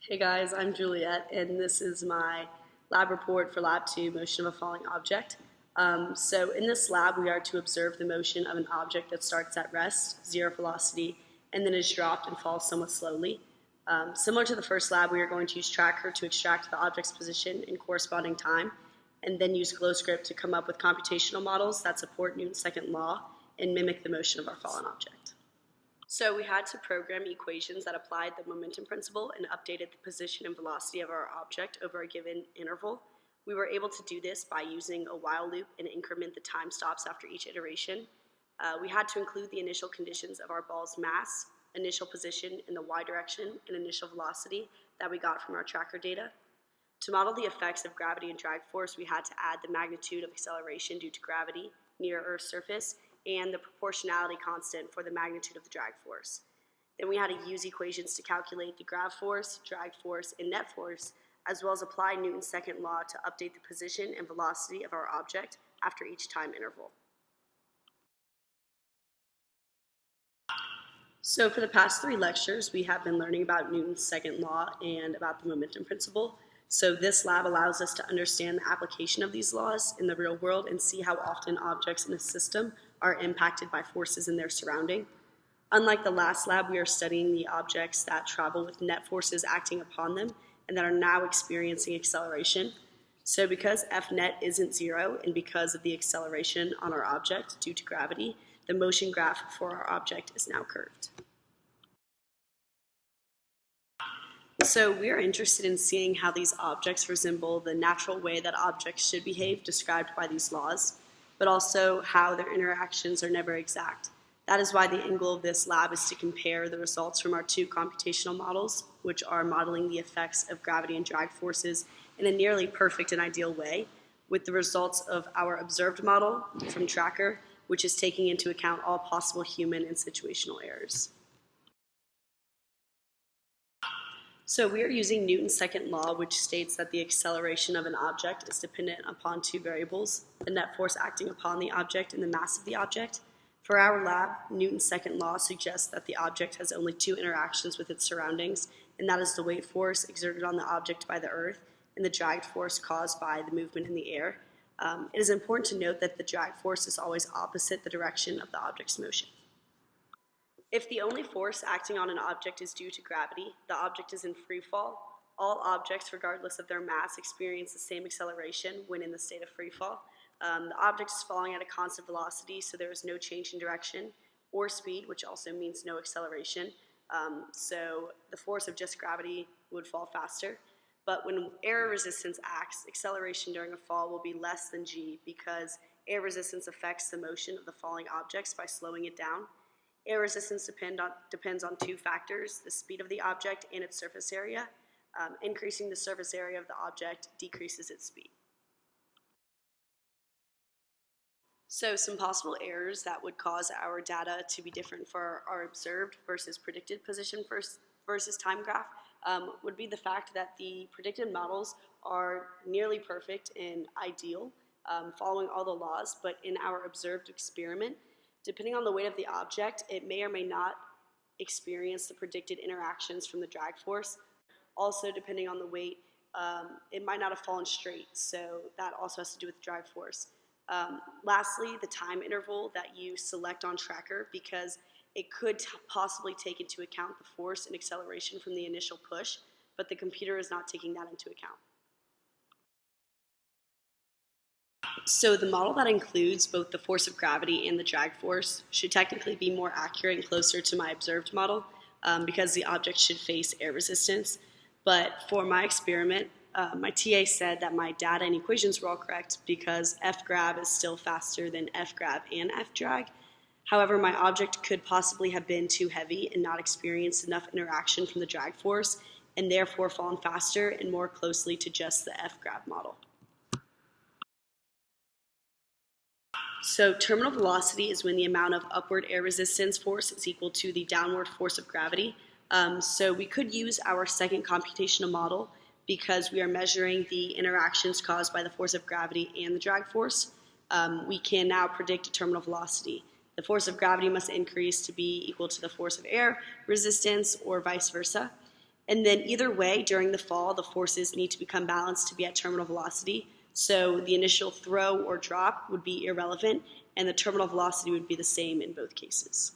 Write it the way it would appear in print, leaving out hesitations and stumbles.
Hey guys, I'm Juliette, and this is my lab report for Lab 2, Motion of a Falling Object. So in this lab, we are to observe the motion of an object that starts at rest, zero velocity, and then is dropped and falls somewhat slowly. Similar to the first lab, we are going to use Tracker to extract the object's position and corresponding time, and then use GlowScript to come up with computational models that support Newton's second law and mimic the motion of our fallen object. So we had to program equations that applied the momentum principle and updated the position and velocity of our object over a given interval. We were able to do this by using a while loop and increment the time stops after each iteration. We had to include the initial conditions of our ball's mass, initial position in the y direction, and initial velocity that we got from our tracker data. To model the effects of gravity and drag force, we had to add the magnitude of acceleration due to gravity near Earth's surface and the proportionality constant for the magnitude of the drag force. Then we had to use equations to calculate the grav force, drag force, and net force, as well as apply Newton's second law to update the position and velocity of our object after each time interval. So for the past 3 lectures, we have been learning about Newton's second law and about the momentum principle. So this lab allows us to understand the application of these laws in the real world and see how often objects in a system are impacted by forces in their surrounding. Unlike the last lab, we are studying the objects that travel with net forces acting upon them and that are now experiencing acceleration. So because F net isn't zero and because of the acceleration on our object due to gravity, the motion graph for our object is now curved. So we are interested in seeing how these objects resemble the natural way that objects should behave described by these laws, but also how their interactions are never exact. That is why the end goal of this lab is to compare the results from our 2 computational models, which are modeling the effects of gravity and drag forces in a nearly perfect and ideal way, with the results of our observed model from Tracker, which is taking into account all possible human and situational errors. So we are using Newton's second law, which states that the acceleration of an object is dependent upon 2 variables, the net force acting upon the object and the mass of the object. For our lab, Newton's second law suggests that the object has only 2 interactions with its surroundings, and that is the weight force exerted on the object by the Earth and the drag force caused by the movement in the air. It is important to note that the drag force is always opposite the direction of the object's motion. If the only force acting on an object is due to gravity, the object is in free fall. All objects, regardless of their mass, experience the same acceleration when in the state of free fall. The object is falling at a constant velocity, so there is no change in direction or speed, which also means no acceleration. So the force of just gravity would fall faster. But when air resistance acts, acceleration during a fall will be less than g because air resistance affects the motion of the falling objects by slowing it down. Air resistance depends on 2 factors, the speed of the object and its surface area. Increasing the surface area of the object decreases its speed. So some possible errors that would cause our data to be different for our observed versus predicted position versus time graph would be the fact that the predicted models are nearly perfect and ideal, following all the laws, but in our observed experiment, depending on the weight of the object, it may or may not experience the predicted interactions from the drag force. Also, depending on the weight, it might not have fallen straight, so that also has to do with the drag force. Lastly, the time interval that you select on Tracker, because it could possibly take into account the force and acceleration from the initial push, but the computer is not taking that into account. So the model that includes both the force of gravity and the drag force should technically be more accurate and closer to my observed model because the object should face air resistance. But for my experiment, my TA said that my data and equations were all correct because F grav is still faster than F grav and F drag. However, my object could possibly have been too heavy and not experienced enough interaction from the drag force and therefore fallen faster and more closely to just the F grav model. So terminal velocity is when the amount of upward air resistance force is equal to the downward force of gravity. So we could use our second computational model because we are measuring the interactions caused by the force of gravity and the drag force. We can now predict terminal velocity. The force of gravity must increase to be equal to the force of air resistance or vice versa. And then either way, during the fall, the forces need to become balanced to be at terminal velocity. So the initial throw or drop would be irrelevant, and the terminal velocity would be the same in both cases.